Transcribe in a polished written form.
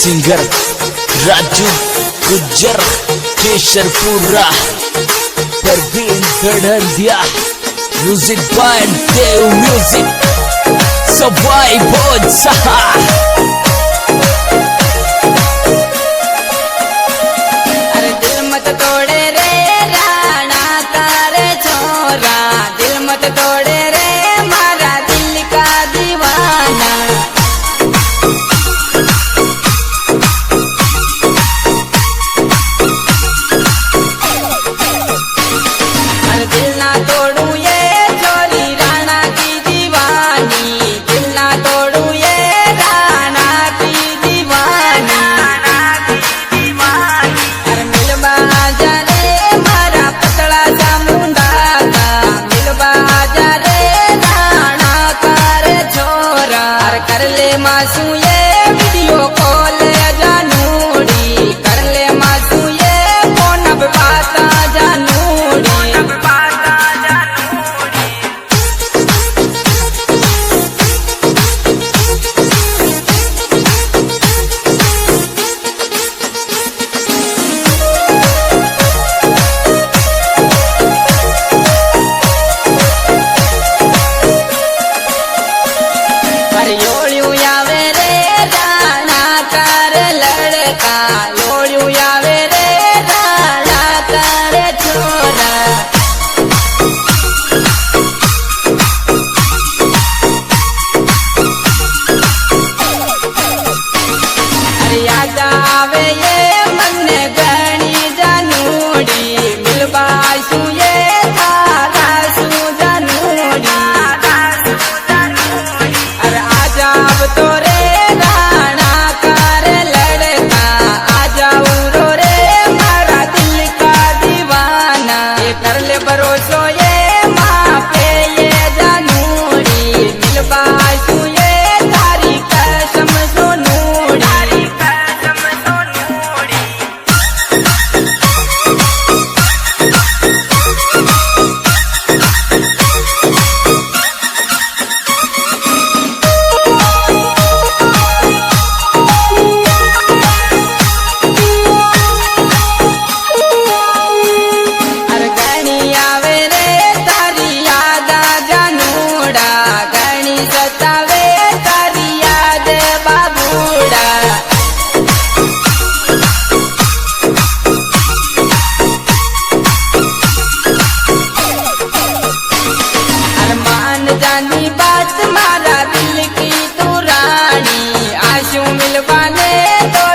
singer Raju Gujjar Kesharpura Parveen Gadhandiya music by Dev music Sawai Bhoj सहा अरे दिल मत तोड़े रे राणा तारे छोरा दिल मत तोड़े रे मारा दिल का दीवाना अरे दिल ना तोड़ू ये छोरी राणा की दीवानी दिल ना तोड़ू ये राणा की दीवानी अरे मिलवा जा रे मारा पतला सा मुंडा का मिलवा जा रे राणा कर छोरा अरे कर ले मासू ये वीडियो कॉल जानूड़ी कर ले मासू ये फोन पे बात जानूड़ी लोड़ू आवे रे राणा कर लड़का लोड़ू आवे रे राणा कर छोरा अरे याद आवे ये मन गणी जानूड़ी मिलबासू ये थारा सू जानूड़ी अरे आजा अब तो रे राणा कर लड़का आजा उरो रे मारा दिल का दीवाना ये कर ले भरोसो ये माँ पे ये जानूड़ी मिलबासू ये तारी कसम सोनूड़ी अरे गणी आवे रे तारी याद जानूड़ा गणी सतावे तारी याद बाबूड़ा अरे मान जानी बात मारा दिल की तू रानी आशू मिलवाने तो